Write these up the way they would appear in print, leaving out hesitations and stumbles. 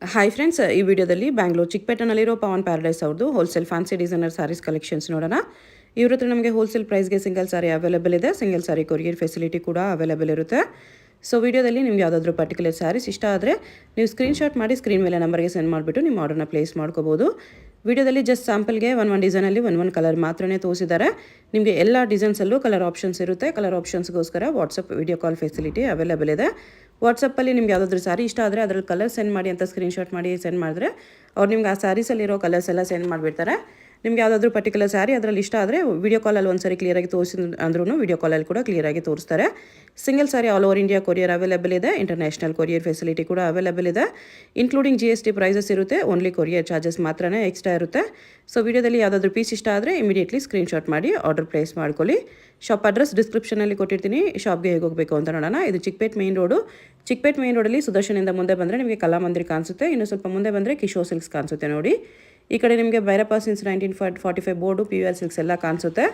Hi friends, ಈ ವಿಡಿಯೋದಲ್ಲಿ ಬ್ಯಾಂಗ್ಳೂರು ಚಿಕ್ಕಪೇಟೆನಲ್ಲಿರೋ ಪವನ್ ಪ್ಯಾರಡೈಸ್ ಅವ್ರದ್ದು wholesale fancy designer sarees collections ನೋಡೋಣ. ಇವ್ರ ಹತ್ರ ನಮಗೆ ಹೋಲ್ಸೇಲ್ ಪ್ರೈಸ್ಗೆ ಸಿಂಗಲ್ ಸಾರಿ ಅವೈಲೇಬಲ್ ಇದೆ. ಸಿಂಗಲ್ ಸಾರಿ ಕೊರಿಯರ್ ಫೆಸಿಲಿಟಿ ಕೂಡ ಅವೈಲೇಬಲ್ ಇರುತ್ತೆ. ಸೊ ವಿಡಿಯೋದಲ್ಲಿ ನಿಮ್ಗೆ ಯಾವುದಾದ್ರೂ ಪರ್ಟಿಕ್ಯುಲರ್ ಸ್ಯಾರೀಸ್ ಇಷ್ಟ ಆದರೆ ನೀವು ಸ್ಕ್ರೀನ್ಶಾಟ್ ಮಾಡಿ ಸ್ಕ್ರೀನ್ ಮೇಲೆ ನಂಬರ್ಗೆ ಸೆಂಡ್ ಮಾಡಿಬಿಟ್ಟು ನಿಮ್ಮ ಆರ್ಡರ್ನ ಪ್ಲೇಸ್ ಮಾಡ್ಕೋಬೋದು. ವಿಡಿಯೋದಲ್ಲಿ ಜಸ್ಟ್ ಸ್ಯಾಂಪಲ್ಗೆ ಒಂದು ಡಿಸೈನಲ್ಲಿ ಒಂದು ಕಲರ್ ಮಾತ್ರನೇ ತೋರಿಸಿದ್ದಾರೆ. ನಿಮಗೆ ಎಲ್ಲ ಡಿಸೈನ್ಸಲ್ಲೂ ಕಲರ್ ಆಪ್ಷನ್ಸ್ ಇರುತ್ತೆ. ಕಲರ್ ಆಪ್ಷನ್ಸ್ಗೋಸ್ಕರ WhatsApp video call facility available ಇದೆ. ವಾಟ್ಸಪ್ಪಲ್ಲಿ ನಿಮ್ಗೆ ಯಾವುದಾದ್ರೂ ಸಾರಿ ಇಷ್ಟ ಆದರೆ ಅದರಲ್ಲಿ ಕಲರ್ ಸೆಂಡ್ ಮಾಡಿ ಅಂತ ಸ್ಕ್ರೀನ್ಶಾಟ್ ಮಾಡಿ ಸೆಂಡ್ ಮಾಡಿದ್ರೆ ಅವ್ರು ನಿಮ್ಗೆ ಆ ಸ್ಯಾರೀಸಲ್ಲಿರೋ ಕಲರ್ಸ್ ಎಲ್ಲ ಸೆಂಡ್ ಮಾಡಿಬಿಡ್ತಾರೆ. ನಿಮ್ಗೆ ಯಾವುದಾದ್ರೂ ಪರ್ಟಿಕ್ಯುಲರ್ ಸ್ಯಾರಿ ಅದರಲ್ಲಿ ಇಷ್ಟ ಆದರೆ ವಿಡಿಯೋ ಕಾಲಲ್ಲಿ ಒಂದು ಸಾರಿ ಕ್ಲಿಯರಾಗಿ ತೋರಿಸಿ ಅಂದ್ರೂ ವಿಡಿಯೋ ಕಾಲಲ್ಲಿ ಕೂಡ ಕ್ಲಿಯರಾಗಿ ತೋರಿಸ್ತಾರೆ. Single sari all over India courier available ಇದೆ. ಇಂಟರ್ನ್ಯಾಷನಲ್ ಕೊರಿಯರ್ ಫೆಸಿಲಿಟಿ ಕೂಡ ಅವೈಲೇಬಲ್ ಇದೆ. ಇನ್ಕ್ಲೂಡಿಂಗ್ GST ಪ್ರೈಸಸ್ ಇರುತ್ತೆ. ಓನ್ಲಿ ಕೊರಿಯರ್ ಚಾರ್ಜಸ್ ಮಾತ್ರನೇ ಎಕ್ಸ್ಟ್ರಾ ಇರುತ್ತೆ. ಸೊ ವಿಡಿಯೋದಲ್ಲಿ ಯಾವುದಾದ್ರೂ ಪೀಸ್ ಇಷ್ಟ ಆದರೆ ಇಮಿಡಿಯೇಟ್ಲಿ ಸ್ಕ್ರೀನ್ಶಾಟ್ ಮಾಡಿ ಆರ್ಡರ್ ಪ್ಲೇಸ್ ಮಾಡ್ಕೊಳ್ಳಿ. ಶಾಪ್ ಅಡ್ರೆಸ್ ಡಿಸ್ಕ್ರಿಪ್ಷನಲ್ಲಿ ಕೊಟ್ಟಿರ್ತೀನಿ. ಶಾಪ್ಗೆ ಹೇಗೆ ಹೋಗಬೇಕು ಅಂತ ನೋಡೋಣ. ಇದು Chickpet main road. Chickpet main ರೋಡಲ್ಲಿ ಸುದರ್ಶನಿಂದ ಮುಂದೆ ಬಂದರೆ ನಿಮಗೆ ಕಲಾಮಂದಿರ್ ಕಾಣಿಸುತ್ತೆ. ಇನ್ನು ಸ್ವಲ್ಪ ಮುಂದೆ ಬಂದರೆ ಕಿಶೋರ್ ಸಿಲ್ಕ್ಸ್ ಕಾಣಿಸುತ್ತೆ ನೋಡಿ. ಈ ಕಡೆ ನಿಮಗೆ Bhairappa since 1945 board PVR silks ಎಲ್ಲ ಕಾಣಿಸುತ್ತೆ.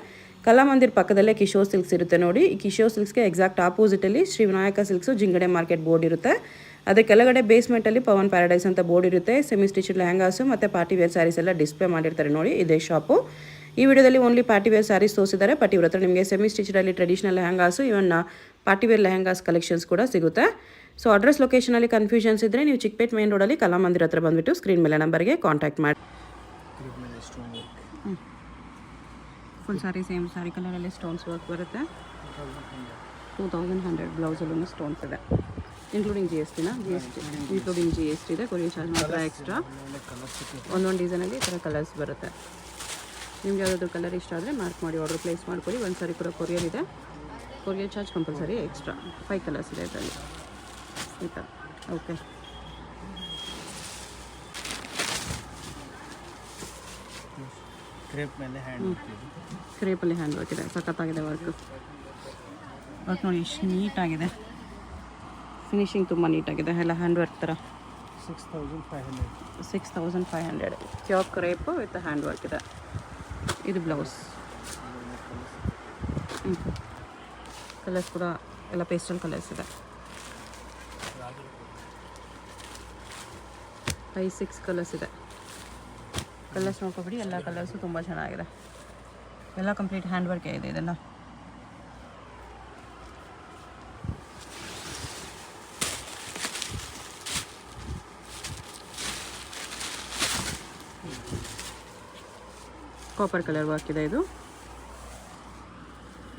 ಕಲಾಮಂದಿರ್ ಪಕ್ಕದಲ್ಲೇ ಕಿಶೋರ್ ಸಿಲ್ಕ್ಸ್ ಇರುತ್ತೆ ನೋಡಿ. ಈ ಕಿಶೋರ್ ಸಿಲ್ಕ್ಸ್ಗೆ ಎಕ್ಸಾಕ್ಟ್ ಆಪೋಸಿಟಲ್ಲಿ ಶ್ರೀ ವಿನಾಯಕ ಸಿಲ್ಕ್ಸು ಜಿಂಗಡೆ ಮಾರ್ಕೆಟ್ ಬೋರ್ಡ್ ಇರುತ್ತೆ. ಅದೇ ಕೆಳಗಡೆ ಬೇಸ್ಮೆಂಟಲ್ಲಿ ಪವನ್ ಪ್ಯಾರಡೈಸ್ ಅಂತ ಬೋರ್ಡ್ ಇರುತ್ತೆ. ಸೆಮಿ ಸ್ಟಿಚ್ ಲೆಹಂಗಾಸು ಮತ್ತು ಪಾರ್ಟಿ ವೇರ್ ಸ್ಯಾರೀಸ್ ಎಲ್ಲ ಡಿಸ್ಪ್ಲೇ ಮಾಡಿರ್ತಾರೆ ನೋಡಿ. ಇದೇ ಶಾಪು. ಈ ವಿಡಿಯೋದಲ್ಲಿ ಓನ್ಲಿ ಪಾರ್ಟಿ ವೇರ್ ಸ್ಯಾರೀಸ್ ತೋರಿಸಿದ್ದಾರೆ. ಬಟ್ ಇವ್ರ ಹತ್ರ ನಿಮಗೆ ಸೆಮಿ ಸ್ಟಿಚ್ಡಲ್ಲಿ ಟ್ರೆಡಿಷನಲ್ ಲೆಹಂಗಾಸು ಇವನ್ ಪಾರ್ಟಿ ವೇರ್ ಲೆಹಂಗಾಸ್ ಕಲೆಕ್ಷನ್ಸ್ ಕೂಡ ಸಿಗುತ್ತೆ. ಸೊ ಅಡ್ರೆಸ್ ಲೊಕೇಶನಲ್ಲಿ ಕನ್ಫ್ಯೂಷನ್ಸ್ ಇದ್ದರೆ ನೀವು ಚಿಕ್ಕಪೇಟ್ ಮೇನ್ ರೋಡಲ್ಲಿ ಕಲಾಮಂದಿರ್ ಹತ್ರ ಬಂದುಬಿಟ್ಟು ಸ್ಕ್ರೀನ್ ಮೇಲೆ ನಂಬರ್ಗೆ ಕಾಂಟ್ಯಾಕ್ಟ್ ಮಾಡಿ. ಫುಲ್ ಸಾರಿ ಸೇಮ್ ಸಾರಿ ಕಲರಲ್ಲಿ ಸ್ಟೋನ್ಸ್ ವರ್ಕ್ ಬರುತ್ತೆ. 2100 ಬ್ಲೌಸಲ್ಲೂ ಸ್ಟೋನ್ಸ್ ಇದೆ. ಇನ್ಕ್ಲೂಡಿಂಗ್ GST ಇನ್ಕ್ಲೂಡಿಂಗ್ GST ಇದೆ. ಕೊರಿಯರ್ ಚಾರ್ಜ್ ಮಾತ್ರ ಎಕ್ಸ್ಟ್ರಾ. ಒಂದೊಂದು ಡಿಸೈನಲ್ಲಿ ಈ ಥರ ಕಲರ್ಸ್ ಬರುತ್ತೆ. ನಿಮ್ಗೆ ಯಾವುದಾದ್ರು ಕಲರ್ ಇಷ್ಟ ಆದರೆ ಮಾರ್ಕ್ ಮಾಡಿ ಆರ್ಡರ್ ಪ್ಲೇಸ್ ಮಾಡ್ಕೊಳ್ಳಿ. ಒಂದು ಸಾರಿ ಕೂಡ ಕೊರಿಯರ್ ಇದೆ. Courier charge compulsory extra. 5 colours ಇದೆ ಇದರಲ್ಲಿ. ಆಯಿತಾ? ಓಕೆ. ಕ್ರೇಪಲ್ಲಿ ಹ್ಯಾಂಡ್ ವರ್ಕ್ ಇದೆ. ಸಖತ್ತಾಗಿದೆ ವರ್ಕ್ ನೋಡಿ. ಎಷ್ಟು ನೀಟಾಗಿದೆ. ಫಿನಿಶಿಂಗ್ ತುಂಬ ನೀಟಾಗಿದೆ. ಎಲ್ಲ ಹ್ಯಾಂಡ್ ವರ್ಕ್ ಥರ. 6500 pure crepe with hand work ಇದೆ. ಇದು ಬ್ಲೌಸ್. ಕಲರ್ಸ್ ಕೂಡ ಎಲ್ಲ ಪೇಸ್ಟಲ್ ಕಲರ್ಸ್ ಇದೆ. 5-6 ಕಲರ್ಸ್ ಇದೆ. ಕಲರ್ಸ್ ನೋಡ್ಕೊಬಿಡಿ. ಎಲ್ಲ ಕಲರ್ಸು ತುಂಬ ಚೆನ್ನಾಗಿದೆ. ಎಲ್ಲ ಕಂಪ್ಲೀಟ್ ಹ್ಯಾಂಡ್ ವರ್ಕೇ ಇದೆ ಇದೆಲ್ಲ. ಕಾಪರ್ ಕಲರ್ ವರ್ಕ್ ಇದೆ. ಇದು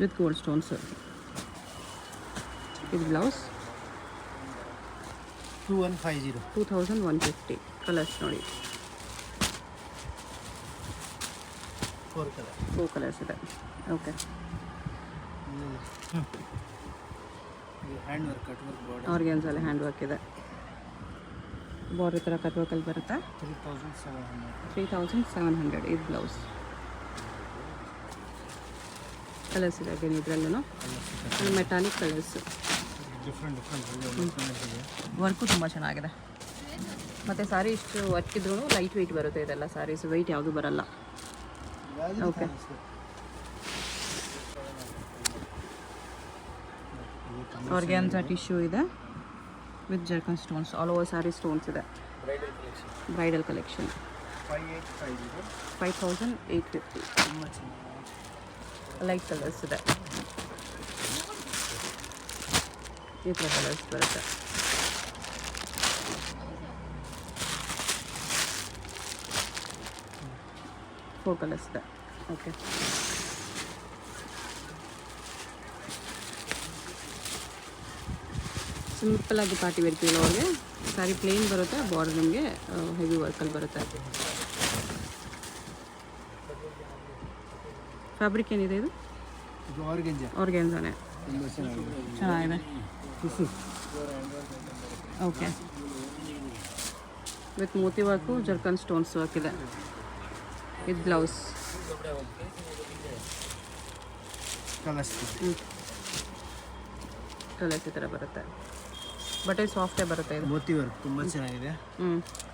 ವಿತ್ ಗೋಲ್ಡ್ ಸ್ಟೋನ್ಸ್. ಇದು ಬ್ಲೌಸ್. 2150 ಕಲರ್ಸ್ ನೋಡಿ. 4 ಕಲರ್ಸ್ ಇದೆ. ಓಕೆ. ಆರ್ಗ್ಯಾನ್ಸಲ್ಲಿ ಹ್ಯಾಂಡ್ ವರ್ಕ್ ಇದೆ. ಬಾರ್ಡರ್ ಥರ ಕಟ್ ವರ್ಕಲ್ಲಿ ಬರುತ್ತೆ. 3700 ಇದು ಬ್ಲೌಸ್. ಕಲರ್ಸ್ ಇದೆ ಅಗೇನ್ ಇದರಲ್ಲೂ. Metallic colours. ವರ್ಕು ತುಂಬ ಚೆನ್ನಾಗಿದೆ. ಮತ್ತು ಸಾರಿ ಇಷ್ಟು ವರ್ಕ್ ಇದ್ರೂ ಲೈಟ್ ವೆಯ್ಟ್ ಬರುತ್ತೆ. ಇದೆಲ್ಲ ಸಾರೀಸ್ ವೆಯ್ಟ್ ಯಾವುದು ಬರಲ್ಲ. ಓಕೆ. ಆರ್ಗ್ಯಾನ್ಸಾ ಟಿಶ್ಯೂ ಇದೆ with zircon stones. All over sari stones ಇದೆ. Bridal collection. 5850. ಲೈಟ್ ಕಲರ್ಸ್ ಇದೆ. ಈ ಥರ ಕಲರ್ಸ್ ಬರುತ್ತೆ. ಫೋರ್ ಕಲರ್ಸ್ ಇದೆ. ಓಕೆ. ಸಿಂಪಲ್ಲಾಗಿ ಪಾರ್ಟಿ ವೇರ್ ಕೇಳೋರಿಗೆ ಸಾರಿ ಪ್ಲೇನ್ ಬರುತ್ತೆ. ಬಾರ್ಡರ್ ನಿಮಗೆ ಹೆವಿ ವರ್ಕಲ್ಲಿ ಬರುತ್ತೆ. ಫ್ಯಾಬ್ರಿಕ್ ಏನಿದೆ ಇದು? ಆರ್ಗ್ಯಾನ್ಸಾನೆ. ಚೆನ್ನಾಗಿದೆ. Okay. With moti work zircon stones work ಇದೆ. ಇದು ಬ್ಲೌಸ್. ಕಲರ್ಸ್ ಈ ಥರ ಬರುತ್ತೆ. ಬಟ್ಟೆ ಸಾಫ್ಟೇ ಬರುತ್ತೆ. ಇದು ಮೋತಿ ವರ್ಕ್ ತುಂಬ ಚೆನ್ನಾಗಿದೆ.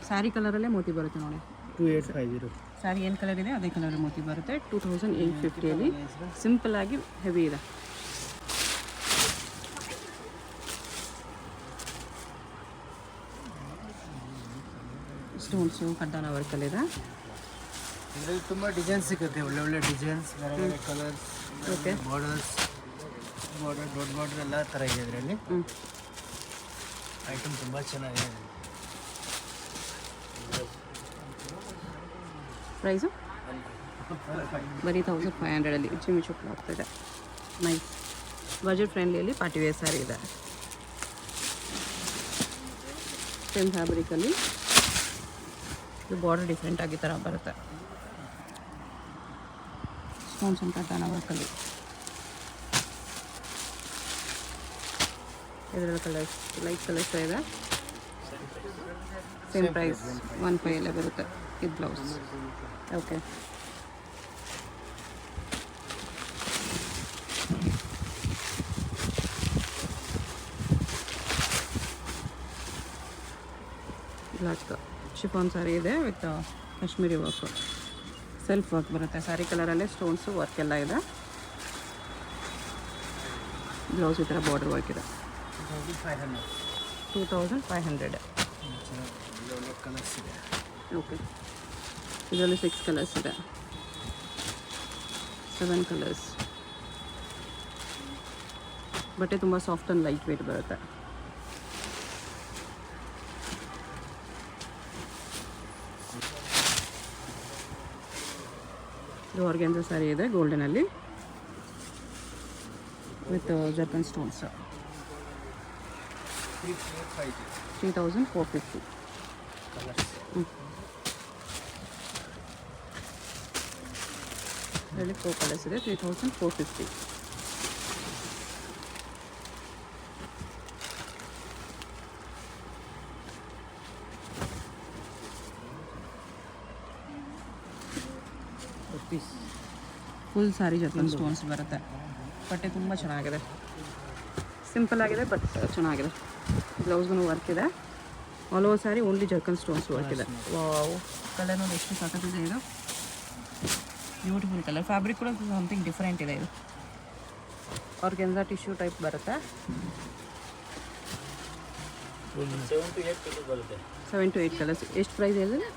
ಸ್ಯಾರಿ ಕಲರಲ್ಲೇ ಮೋತಿ ಬರುತ್ತೆ ನೋಡಿ. 2850. ಸ್ಯಾರಿ ಏನು ಕಲರ್ ಇದೆ ಅದೇ ಕಲರ್ ಮೋತಿ ಬರುತ್ತೆ. 2850 ಸಿಂಪಲ್ ಆಗಿ ಹೆವಿ ಇದೆ. ಸ್ಟೋನ್ಸು ಕಡ್ಡಾನ ವರ್ಕಲ್ಲಿದೆ. ಇದರಲ್ಲಿ ತುಂಬ ಡಿಸೈನ್ಸ್ ಸಿಗುತ್ತೆ, ಒಳ್ಳೆ ಡಿಸೈನ್ಸ್, ಬೇರೆ ಬೇರೆ ಕಲರ್ಸ್, ಓಕೆ. ಬಾರ್ಡರ್ ದೊಡ್ಡ ಬಾರ್ಡರ್ ಎಲ್ಲ ಥರ ಇದೆ ಇದರಲ್ಲಿ. ಐಟಮ್ ತುಂಬ ಚೆನ್ನಾಗಿದೆ. ಪ್ರೈಸು ಬರೀ 1500 ಮಿಚು ಆಗ್ತಾಯಿದೆ. ನೈಸ್ ಬಜೆಟ್ ಫ್ರೆಂಡ್ಲಿಯಲ್ಲಿ ಪಾರ್ಟಿ ವೇರ್ ಸ್ಯಾರಿ ಇದೆ. ಸೇಮ್ ಫ್ಯಾಬ್ರಿಕಲ್ಲಿ ಇದು ಬಾರ್ಡರ್ ಡಿಫ್ರೆಂಟ್ ಆಗಿ ಥರ ಬರುತ್ತೆ. ಸ್ಟೋನ್ಸ್ ಅಂತ ಕಡ್ಡಾನ ವರ್ಕಲ್ಲಿ. ಇದರಲ್ಲಿ ಕಲರ್ಸ್ ಲೈಟ್ ಕಲರ್ಸ್ ಇದೆ. ಸೇಮ್ ಪ್ರೈಸ್ 15 ಎಲ್ಲ ಬರುತ್ತೆ. ಇದು blouse. Okay. Black chiffon sari ಇದೆ with Kashmiri work, self work ಬರುತ್ತೆ. ಸ್ಯಾರಿ ಕಲರಲ್ಲೇ ಸ್ಟೋನ್ಸು ವರ್ಕ್ ಎಲ್ಲ ಇದೆ. ಬ್ಲೌಸ್ ಈ ಥರ ಬಾರ್ಡರ್ ವರ್ಕ್ ಇದೆ. 2500. ಕಲರ್ಸ್ ಇದೆ. ಓಕೆ. ಇದರಲ್ಲಿ 6 ಕಲರ್ಸ್ ಇದೆ, 7 ಕಲರ್ಸ್. ಬಟ್ಟೆ ತುಂಬ ಸಾಫ್ಟ್ ಆ್ಯಂಡ್ ಲೈಟ್ ವೇಟ್ ಬರುತ್ತೆ. ಇದು ಆರ್ಗೆನ್ಸಾ ಸ್ಯಾರಿ ಇದೆ ಗೋಲ್ಡನಲ್ಲಿ ವಿತ್ ಜರ್ಕನ್ ಸ್ಟೋನ್ಸ್. 3450. ಇದರಲ್ಲಿ 4 ಕಲರ್ಸ್ ಇದೆ. 3450. ಫುಲ್ ಸ್ಯಾರಿ ಜರ್ಕನ್ ಸ್ಟೋನ್ಸ್ ಬರುತ್ತೆ. ಬಟ್ಟೆ ತುಂಬ ಚೆನ್ನಾಗಿದೆ, ಸಿಂಪಲ್ ಆಗಿದೆ ಬಟ್ ಚೆನ್ನಾಗಿದೆ. ಬ್ಲೌಸ್ಗೂ ವರ್ಕ್ ಇದೆ. All over sari only ಜರ್ಕನ್ stones work ಇದೆ. ವಾವ್, ಕಲರ್ ನೋಡಿ ಎಷ್ಟು ಸಾಕಾಗಿದೆ. ಇದು ಬ್ಯೂಟಿಫುಲ್ ಕಲರ್. ಫ್ಯಾಬ್ರಿಕ್ ಕೂಡ ಸಮಥಿಂಗ್ ಡಿಫ್ರೆಂಟ್ ಇದೆ. ಇದು ಆರ್ಗೆನ್ಸಾ ಟಿಶ್ಯೂ ಟೈಪ್ ಬರುತ್ತೆ. 7 to 8 ಕಲರ್ಸ್. ಎಷ್ಟು ಪ್ರೈಸ್ ಹೇಳಿದ್ರೆ?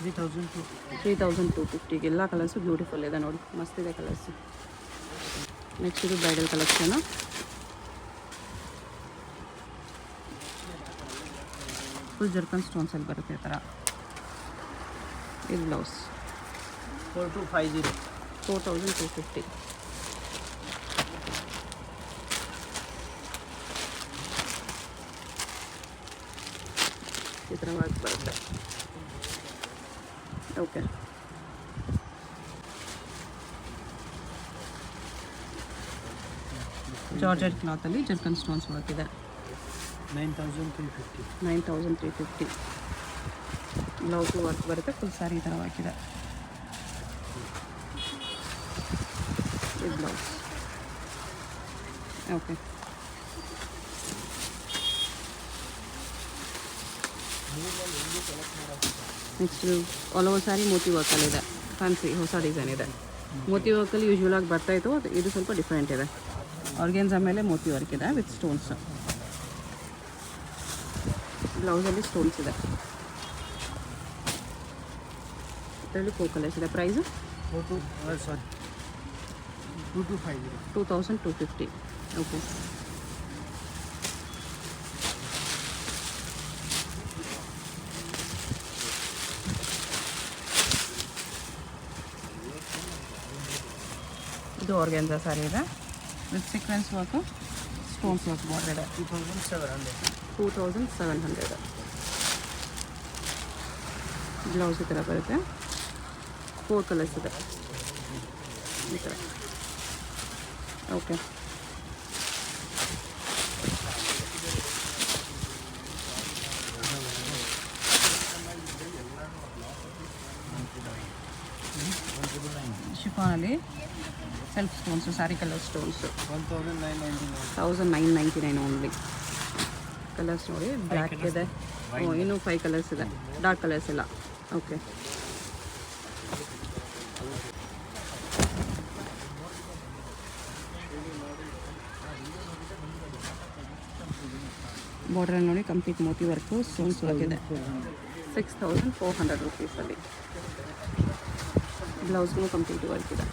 3250. ಎಲ್ಲ ಕಲರ್ಸು ಬ್ಯೂಟಿಫುಲ್ ಇದೆ ನೋಡಿ, ಮಸ್ತ್ ಇದೆ ಕಲರ್ಸು. ನೆಕ್ಸ್ಟ್ ಇದು ಬ್ರೈಡಲ್ ಕಲೆಕ್ಷನು. ಫುಲ್ ಜರ್ಕನ್ ಸ್ಟೋನ್ಸಲ್ಲಿ ಬರುತ್ತೆ ಈ ಥರ. ಇದು ಬ್ಲೌಸ್. 4250. ಈ ಥರ ವರ್ಕ್ ಬರುತ್ತೆ. ಓಕೆ. ಜಾರ್ಜೆಟ್ ಕ್ಲಾತಲ್ಲಿ ಜರ್ಕನ್ ಸ್ಟೋನ್ಸ್ ವರ್ಕ್ ಇದೆ. 9350. ಬ್ಲೌಸು ವರ್ಕ್ ಬರುತ್ತೆ. ಫುಲ್ ಸ್ಯಾರಿ ಈ ಥರ ವರ್ಕ್ ಇದೆ. ಇದು blouse. Okay. Next all over sari moti ವರ್ಕಲ್ಲಿದೆ. ಫ್ಯಾನ್ಸಿ ಹೊಸ ಡಿಸೈನ್ ಇದೆ. ಮೋತಿ ವರ್ಕಲ್ಲಿ ಯೂಶ್ವಲ್ ಆಗಿ ಬರ್ತಾಯಿತ್ತು, ಇದು ಸ್ವಲ್ಪ ಡಿಫ್ರೆಂಟ್ ಇದೆ. ಆರ್ಗೆನ್ಸಾ ಮೇಲೆ ಮೋತಿ ವರ್ಕ್ ಇದೆ ವಿತ್ ಸ್ಟೋನ್ಸ್. ಬ್ಲೌಸಲ್ಲಿ ಸ್ಟೋನ್ಸ್ ಇದೆ. ಇದರಲ್ಲಿ 4 ಕಲರ್ಸ್ ಇದೆ. ಪ್ರೈಸು 2250. ಓಕೆ. ಇದು ಆರ್ಗೆನ್ಸಾ ಸ್ಯಾರಿ ಇದೆ with sequence work, stones work border ಇದೆ. 2700. ಬ್ಲೌಸ್ ಈ ಥರ ಬರುತ್ತೆ. 4 ಕಲರ್ಸ್ ಇದೆ ಈ ಥರ. ಓಕೆ. ಶಿಫಾನಲ್ಲಿ self stones, sari colour stones. 1999 only. Colours ನೋಡಿ, ಬ್ಲ್ಯಾಕ್ ಇದೆ. ಇನ್ನೂ 5 ಕಲರ್ಸ್ ಇದೆ, ಡಾರ್ಕ್ ಕಲರ್ಸ್ ಇಲ್ಲ. ಓಕೆ. ಬಾರ್ಡ್ರಲ್ಲಿ ನೋಡಿ complete moti work stones work ಇದೆ. 6400 ರುಪೀಸಲ್ಲಿ. ಬ್ಲೌಸ್ಗೂ ಕಂಪ್ಲೀಟ್ ವರ್ಕ್ ಇದೆ.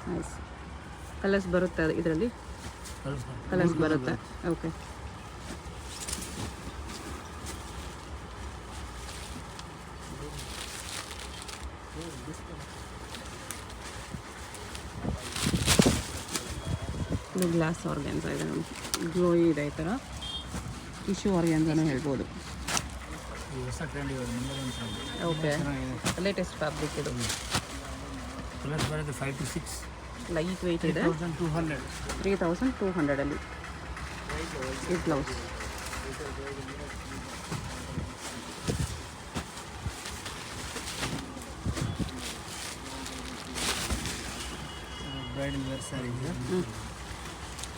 ನೈಸ್. ಕಲರ್ಸ್ ಬರುತ್ತೆ ಇದರಲ್ಲಿ, ಕಲರ್ಸ್ ಬರುತ್ತೆ. ಓಕೆ. ಇದು ಗ್ಲಾಸ್ ಆರ್ಗ್ಯಾನ್ಸ ಇದೆ ನೋಡಿ, ಗ್ಲೋಯಿ ಇದೆ. ಈ ಥರ ಟಿಶ್ಯೂ ಆರ್ಗ್ಯಾನ್ಸನೂ ಹೇಳ್ಬೋದು. ಓಕೆ, ಲೇಟೆಸ್ಟ್ ಫ್ಯಾಬ್ರಿಕ್ ಇದು. ಕಲರ್ಸ್ ಬರುತ್ತೆ 5 to 6. ಲೈಟ್ ವೆಯ್ಟ್ ಇದೆ. 3200 ಈ ಬ್ಲೌಸ್. Bridal wear saris.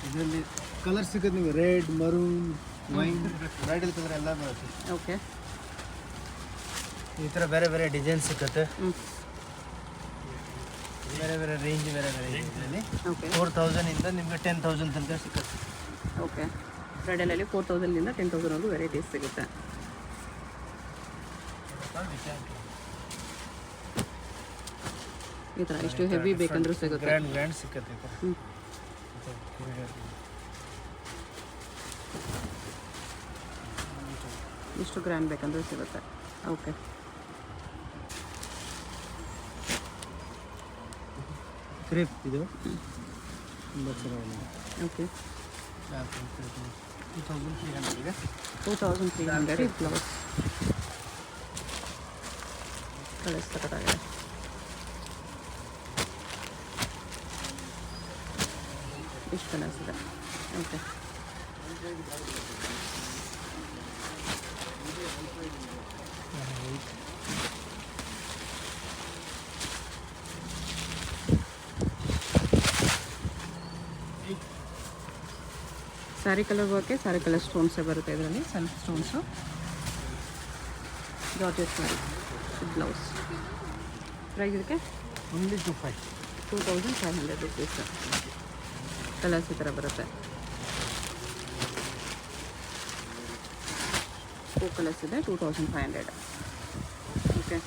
ಇದರಲ್ಲಿ ಕಲರ್ ಸಿಗುತ್ತೆ ನಿಮಗೆ, red, maroon, wine, bridal colour ಎಲ್ಲ ಬರುತ್ತೆ. ಓಕೆ. ಈ ಥರ ಬೇರೆ ಬೇರೆ ಡಿಸೈನ್ ಸಿಗುತ್ತೆ. ಬೇರೆ ಬೇರೆ ರೇಂಜ್, ಬೇರೆ ಬೇರೆ ಇದರಲ್ಲಿ. ಓಕೆ. 4000 ಇಂದ ನಿಮಗೆ 10,000 ತನಕ ಸಿಗುತ್ತೆ. ಓಕೆ. ಬ್ರೈಡಲಲ್ಲಿ 4000 10,000 ವೆರೈಟೀಸ್ ಸಿಗುತ್ತೆ. ಈ ಥರ ಎಷ್ಟು ಹೆವಿ ಬೇಕಂದ್ರೂ ಸಿಗುತ್ತೆ. ಗ್ರ್ಯಾಂಡ್ ಸಿಗುತ್ತೆ. ಎಷ್ಟು ಗ್ರ್ಯಾಂಡ್ ಬೇಕಂದ್ರೂ ಸಿಗುತ್ತೆ. ಓಕೆ. ಕ್ರೇಪ್ ಇದು ತುಂಬ ಚೆನ್ನಾಗಿದೆ. ಓಕೆ. 2300 ಇದೆ. 2300 ಬ್ಲೌಸ್. ಕಲರ್ಸ್ ಸಕ್ಕತ್ತಾಗಿದೆ. ಇಷ್ಟು ಕಲರ್ಸ್ ಇದೆ. ಓಕೆ. ಸ್ಯಾರಿ ಕಲರ್ ವರ್ಕೆ, ಸ್ಯಾರಿ ಕಲರ್ ಸ್ಟೋನ್ಸೇ ಬರುತ್ತೆ ಇದರಲ್ಲಿ. Self stones, georgette sari. Blouse price ಇದಕ್ಕೆ ಓನ್ಲಿ 2500 ರುಪೀಸ್. ಕಲರ್ಸ್ ಈ ಥರ ಬರುತ್ತೆ. 4 ಕಲರ್ಸ್ ಇದೆ. 2500. ಓಕೆ.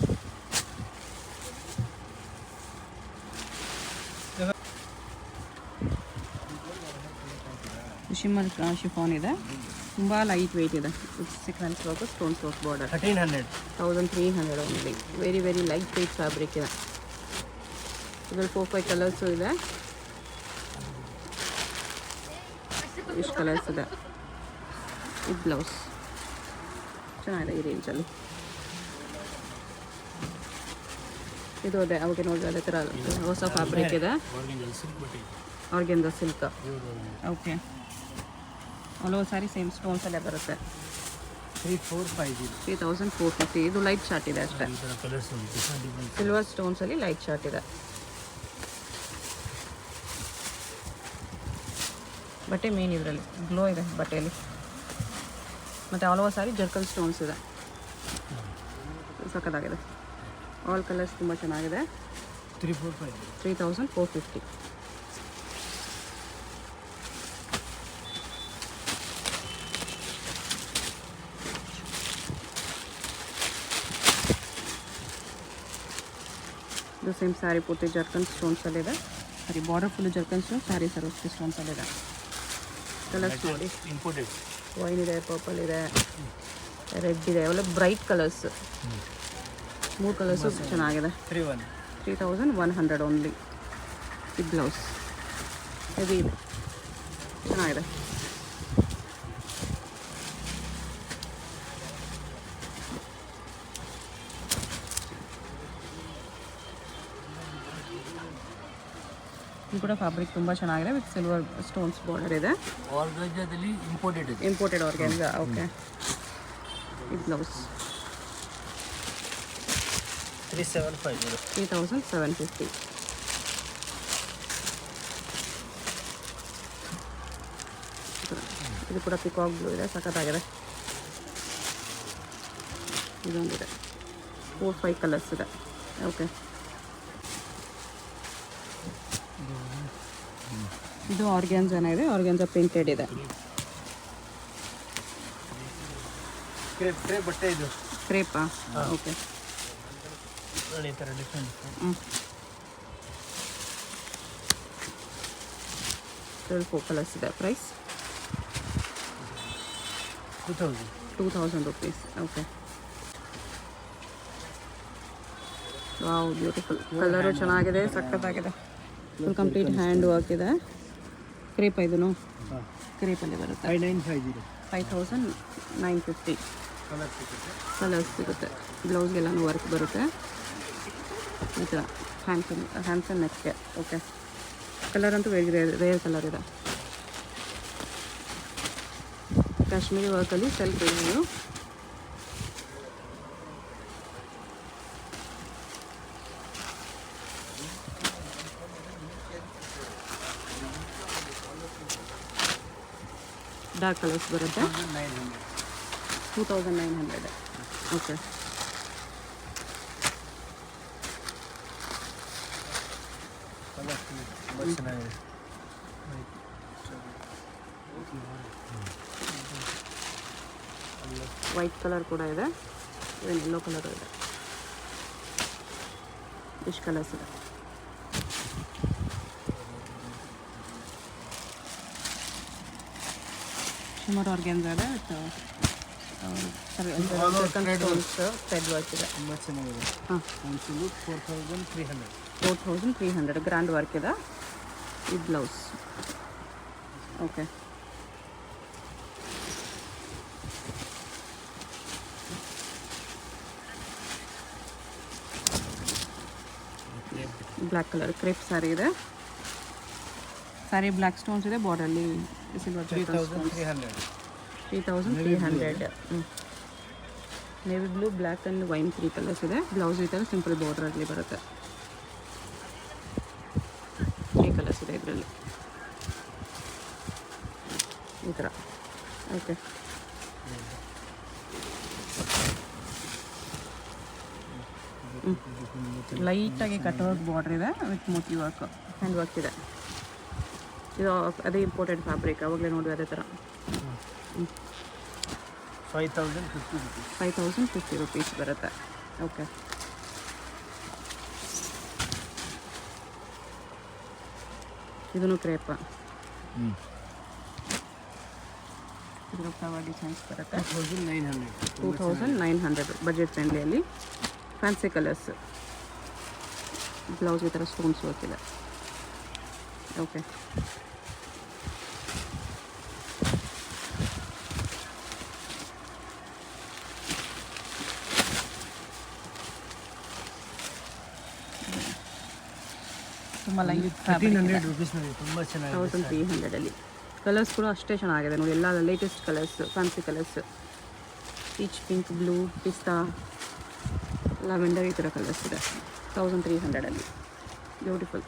ಶಿಮ್ಮರ್ ಶಿಫಾನ್ ಇದೆ. ತುಂಬ ಲೈಟ್ ವೆಯ್ಟ್ ಇದೆ. Sequence work, stones work border. 1300 only. Very very lightweight fabric ಇದೆ. ಇದರಲ್ಲಿ 4-5 ಕಲರ್ಸು ಇದೆ. ಇಷ್ಟು ಕಲರ್ಸ್ ಇದೆ. ಇದು ಬ್ಲೌಸ್ ಚೆನ್ನಾಗಿದೆ ಈ ರೇಂಜಲ್ಲಿ. ಇದು ಅದೇ ಅವಾಗ ನೋಡಿದ್ರೆ ಅದೇ ಥರ ಹೊಸ ಫ್ಯಾಬ್ರಿಕ್ ಇದೆ. ಆರ್ಗೆನ್ಜಾ ಸಿಲ್ಕ್. ಓಕೆ. ಹಲವು ಸಾರಿ ಸೇಮ್ ಸ್ಟೋನ್ಸಲ್ಲೇ ಬರುತ್ತೆ. 3450. ಇದು ಲೈಟ್ ಶಾರ್ಟ್ ಇದೆ ಅಷ್ಟೇ. ಸಿಲ್ವರ್ ಸ್ಟೋನ್ಸಲ್ಲಿ ಲೈಟ್ ಶಾರ್ಟ್ ಇದೆ. ಬಟ್ಟೆ ಮೇನ್ ಇದರಲ್ಲಿ ಗ್ಲೋ ಇದೆ ಬಟ್ಟೆಯಲ್ಲಿ. ಮತ್ತು ಆಲ್ ಓವರ್ ಸಾರಿ ಜರ್ಕಲ್ ಸ್ಟೋನ್ಸ್ ಇದೆ. ಸಕ್ಕತ್ತಾಗಿದೆ. ಆಲ್ ಕಲರ್ಸ್ ತುಂಬ ಚೆನ್ನಾಗಿದೆ. 3450. ಇದು ಸೇಮ್ ಸ್ಯಾರಿ ಪೂರ್ತಿ ಜರ್ಕನ್ ಸ್ಟೋನ್ಸಲ್ಲಿದೆ. ಸರಿ, border full ಜರ್ಕನ್ stone, sari ಸರೋಸ್ಕಿ ಸ್ಟೋನ್ಸಲ್ಲಿದೆ. Colours ನೋಡಿ, ಇಂಪೋರ್ಟೆಡ್ ವೈನ್ ಇದೆ, ಪರ್ಪಲ್ ಇದೆ, ರೆಡ್ ಇದೆ, ಅವೆಲ್ಲ ಬ್ರೈಟ್ ಕಲರ್ಸ್. 3 ಕಲರ್ಸು ಚೆನ್ನಾಗಿದೆ. 3100 ಓನ್ಲಿ. ಈ ಬ್ಲೌಸ್ ಹೆವಿ ಇದೆ, ಚೆನ್ನಾಗಿದೆ. ಇದು ಕೂಡ ಫ್ಯಾಬ್ರಿಕ್ ತುಂಬ ಚೆನ್ನಾಗಿದೆ. ವಿತ್ ಸಿಲ್ವರ್ ಸ್ಟೋನ್ಸ್ ಬಾರ್ಡರ್ ಇದೆ. ಆರ್ಗಾಂಜಾದಲ್ಲಿ ಇಂಪೋರ್ಟೆಡ್ ಇದೆ. ಇಂಪೋರ್ಟೆಡ್ ಆರ್ಗ್ಯಾನ್ಜಾ. ಓಕೆ. ಈ ಬ್ಲೌಸ್ 3750. ಇದು ಕೂಡ ಪಿಕಾಕ್ ಬ್ಲೂ ಇದೆ, ಸಖತ್ತಾಗಿದೆ. ಇದೊಂದಿದೆ. 4-5 ಕಲರ್ಸ್ ಇದೆ. ಓಕೆ. ಇದು ಆರ್ಗ್ಯಾನ್ಜಾನ ಇದೆ. ಆರ್ಗ್ಯಾನ್ಜಾ ಪ್ರಿಂಟೆಡ್ ಇದೆ. ಕ್ರೇಪ್ ಕ್ರೇಪ್ ಬಟ್ಟೆ ಇದು ಕ್ರೇಪಾ ಓಕೆ ನೋಡಿ ಈ ಥರ ಡಿಫ್ರೆಂಟ್ ಹ್ಞೂ 4 ಕಲರ್ಸ್ ಇದೆ price 2000 rupees okay wow beautiful colour ಚೆನ್ನಾಗಿದೆ ಸಖತ್ತಾಗಿದೆ ಫುಲ್ ಕಂಪ್ಲೀಟ್ ಹ್ಯಾಂಡ್ ವರ್ಕ್ ಇದೆ ಕ್ರೇಪ್ ಇದೂ ಹಾಂ ಕ್ರೇಪಲ್ಲಿ ಬರುತ್ತೆ 5950 5950 ಕಲರ್ ಸಿಗುತ್ತೆ ಕಲರ್ಸ್ ಸಿಗುತ್ತೆ ಬ್ಲೌಸ್ಗೆಲ್ಲನೂ ವರ್ಕ್ ಬರುತ್ತೆ ಈ ಥರ ಹ್ಯಾಂಡ್ಸ್ ಆ್ಯಂಡ್ ನೆಕ್ಗೆ ಓಕೆ ಕಲರ್ ಅಂತೂ ರೇರ್ ಕಲರ್ ಇದೆ ಕಾಶ್ಮೀರಿ ವರ್ಕಲ್ಲಿ ಸೆಲ್ಫ್ ಇದೆ ಡಾರ್ಕ್ ಕಲರ್ಸ್ ಬರುತ್ತೆ 2900 ಓಕೆ ಕಲರ್ ತುಂಬ ಚೆನ್ನಾಗಿದೆ ವೈಟ್ ಕಲರ್ ಕೂಡ ಇದೆ ಇವನ್ ಯೆಲ್ಲೋ ಕಲರ್ ಇದೆ ಇಷ್ಟು ಕಲರ್ಸ್ ಇದೆ ಶಿಮರ್ ಆರ್ಗ್ಯಾನ್ಸಾ ಇದೆ ಥ್ರೆಡ್ ವರ್ಕ್ ಇದೆ ತುಂಬ ಚೆನ್ನಾಗಿದೆ ಹಾಂ ಒಂದು 4300 4300 ಗ್ರ್ಯಾಂಡ್ ವರ್ಕ್ ಇದೆ ಈ blouse okay black colour crepe sari ಇದೆ ಸ್ಯಾರಿ ಬ್ಲ್ಯಾಕ್ ಸ್ಟೋನ್ಸ್ ಇದೆ ಬಾರ್ಡರಲ್ಲಿ silver 3300 navy blue black and wine 3 colours ಇದೆ ಬ್ಲೌಸ್ ಈ ಥರ ಸಿಂಪಲ್ ಬಾರ್ಡ್ರಲ್ಲಿ ಬರುತ್ತೆ ಈ ಕಲರ್ಸ್ ಇದೆ ಇದರಲ್ಲಿ ಈ ಥರ ಓಕೆ ಲೈಟಾಗಿ ಕಟ್ ವರ್ಕ್ ಬಾರ್ಡ್ರ್ ಇದೆ with Moti work hand work ಇದೆ ಇದು ಅದೇ ಇಂಪೋರ್ಟೆಡ್ ಫ್ಯಾಬ್ರಿಕ್ ಅವಾಗಲೇ ನೋಡಿ ಅದೇ ಥರ 5050 rupees ಬರುತ್ತೆ ಓಕೆ ಇದೂ ಕ್ರೇಪ ಇದರ ಫ್ಲವರ್ ಡಿಸೈನ್ಸ್ ಬರುತ್ತೆ 2900 ಬಜೆಟ್ ಫ್ರೆಂಡ್ಲಿಯಲ್ಲಿ ಫ್ಯಾನ್ಸಿ ಕಲರ್ಸ್ ಬ್ಲೌಸ್ ಈ ಥರ ಸ್ಟೋನ್ಸ್ ವರ್ಕ್ ಇದೆ ಓಕೆ ತುಂಬ ಲೈಟ್ 1300 ರೂಪೀಸ್ನಲ್ಲಿ ತುಂಬ ಚೆನ್ನಾಗಿದೆ 1300 ಕಲರ್ಸ್ ಕೂಡ ಅಷ್ಟೇ ಚೆನ್ನಾಗಿದೆ ನೋಡಿ ಎಲ್ಲ latest colours fancy colours peach pink blue ಪಿಸ್ತಾ ಲ್ಯಾವೆಂಡರ್ ಈ ಥರ ಕಲರ್ಸ್ ಇದೆ 1300 ಬ್ಯೂಟಿಫುಲ್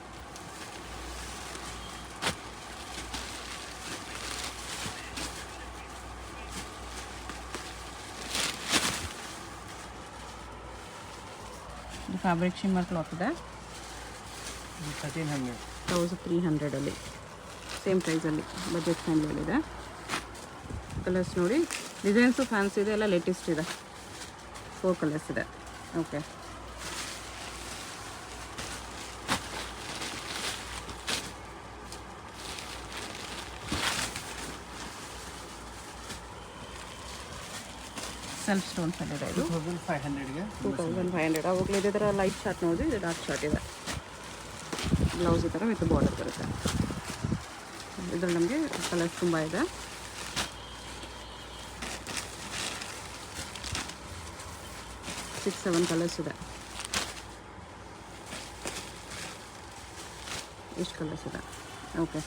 ಇದು ಫ್ಯಾಬ್ರಿಕ್ ಶಿಮ್ಮರ್ ಕ್ಲಾತ್ ಇದೆ 1300 ಸೇಮ್ ಪ್ರೈಸಲ್ಲಿ ಬಜೆಟ್ ಫ್ರೆಂಡ್ಲಿಯಲ್ಲಿದೆ ಕಲರ್ಸ್ ನೋಡಿ ಡಿಸೈನ್ಸು ಫ್ಯಾನ್ಸಿ ಇದೆ ಎಲ್ಲ ಲೇಟೆಸ್ಟ್ ಇದೆ 4 ಕಲರ್ಸ್ ಇದೆ ಓಕೆ ಸೆಲ್ಫ್ ಸ್ಟೋನ್ಸಲ್ಲಿದೆ ಇದು 2500ಗೆ 2500 ಅವಾಗಲೇ ಇದೇ ಥರ ಲೈಟ್ ಶಾರ್ಟ್ ನೋಡಿ ಇದು ಡಾರ್ಕ್ ಶಾರ್ಟ್ ಇದೆ ಬ್ಲೌಸ್ ಈ ಥರ ವಿತ್ ಬಾರ್ಡರ್ ಬರುತ್ತೆ ಇದರಲ್ಲಿ ನಮಗೆ ಕಲರ್ಸ್ ತುಂಬ ಇದೆ ಸಿಕ್ಸ್ 7 ಕಲರ್ಸ್ ಇದೆ ಇಷ್ಟು ಕಲರ್ಸ್ ಇದೆ ಓಕೆ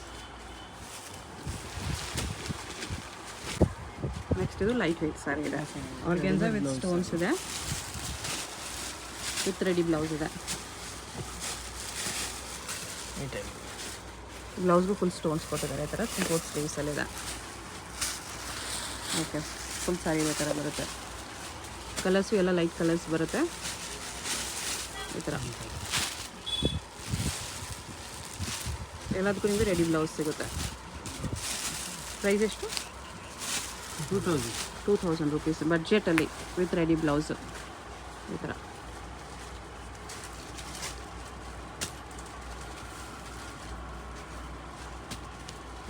ನೆಕ್ಸ್ಟ್ ಇದು ಲೈಟ್ ವೇಟ್ ಸ್ಯಾರಿ ಇದೆ ಆರ್ಗೆನ್ಸಾ ವಿತ್ ಸ್ಟೋನ್ಸ್ ಇದೆ ವಿತ್ ರೆಡಿ ಬ್ಲೌಸ್ ಇದೆ ಈ ಟೈಪ್ ಬ್ಲೌಸ್ಗೂ ಫುಲ್ ಸ್ಟೋನ್ಸ್ ಕೊಟ್ಟಿದ್ದಾರೆ ಈ ಥರ 4 ಸ್ಲೀವ್ಸಲ್ಲಿದೆ ಓಕೆ ಫುಲ್ ಸ್ಯಾರಿ ಈ ಥರ ಬರುತ್ತೆ ಕಲರ್ಸು ಎಲ್ಲ ಲೈಟ್ ಕಲರ್ಸ್ ಬರುತ್ತೆ ಈ ಥರ ಎಲ್ಲದಕ್ಕೂ ನಿಮಗೆ ರೆಡಿ ಬ್ಲೌಸ್ ಸಿಗುತ್ತೆ ಪ್ರೈಸ್ ಎಷ್ಟು 2000 2000 ರುಪೀಸ್ ಬಡ್ಜೆಟಲ್ಲಿ ವಿತ್ ರೆಡಿ ಬ್ಲೌಸು ಈ ಥರ.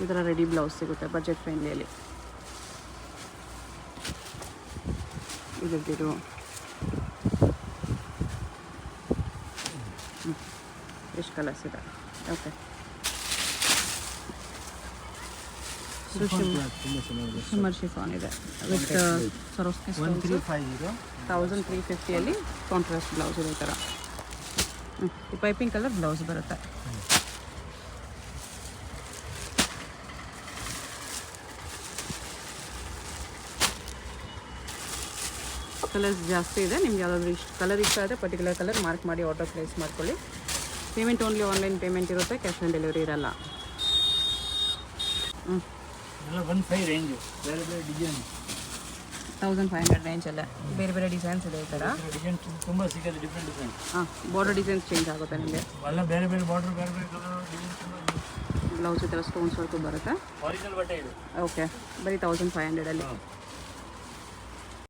ಈ ಥರ ರೆಡಿ ಬ್ಲೌಸ್ ಸಿಗುತ್ತೆ ಬಜೆಟ್ ಫ್ರೆಂಡ್ಲಿಯಲ್ಲಿ. ಇದರದ್ದು ಎಷ್ಟು ಕಲರ್ಸ್ ಇದೆ. ಓಕೆ, ಶಿಮ್ಮರ್ ಶಿಫಾನ್ ಇದೆ ವಿತ್ ಸರೋಸ್ಕಿ 1350 1350 ಕಾಂಟ್ರಾಸ್ಟ್ ಬ್ಲೌಸ್ ಇದೆ ಈ ಥರ. ಈ ಪೈಪಿಂಗ್ ಕಲರ್ ಬ್ಲೌಸ್ ಬರುತ್ತೆ. ಕಲರ್ಸ್ ಜಾಸ್ತಿ ಇದೆ. ನಿಮ್ಗೆ ಯಾವುದಾದ್ರೂ ಕಲರ್ ಇಷ್ಟ ಆದರೆ ಪರ್ಟಿಕ್ಯುಲರ್ ಕಲರ್ ಮಾರ್ಕ್ ಮಾಡಿ ಆರ್ಡರ್ ಪ್ಲೇಸ್ ಮಾಡ್ಕೊಳ್ಳಿ. ಪೇಮೆಂಟ್ ಓನ್ಲಿ ಆನ್ಲೈನ್ ಪೇಮೆಂಟ್ ಇರುತ್ತೆ, ಕ್ಯಾಶ್ ಆನ್ ಡೆಲಿವರಿ ಇರಲ್ಲ. 1500 ರೇಂಜು, ಬೇರೆ ಬೇರೆ ಡಿಸೈನ್ 1500 ರೇಂಜಲ್ಲೇ ಬೇರೆ ಬೇರೆ ಡಿಸೈನ್ಸ್ ಇದೆ ಈ ಥರ. ಡಿಸೈನ್ ತುಂಬ ಸಿಗುತ್ತೆ, ಡಿಫ್ರೆಂಟ್ ಡಿಸೈನ್. ಹಾಂ, ಬಾರ್ಡರ್ ಡಿಸೈನ್ಸ್ ಚೇಂಜ್ ಆಗುತ್ತೆ ನಿಮಗೆ. ಎಲ್ಲ ಬೇರೆ ಬೇರೆ ಬಾರ್ಡರ್, ಬೇರೆ ಬೇರೆ ಕಲರ್ ಡಿಸೈನ್ ತುಂಬ ಇದೆ. ಬ್ಲೌಸ್ ಈ ಥರ ಸ್ಟೋನ್ಸ್ ವರ್ಕು ಬರುತ್ತೆ. ಒರಿಜಿನಲ್ ಬಟ್ಟೆ ಇದು. ಓಕೆ, ಬರೀ 1500ಅಲ್ಲಿ.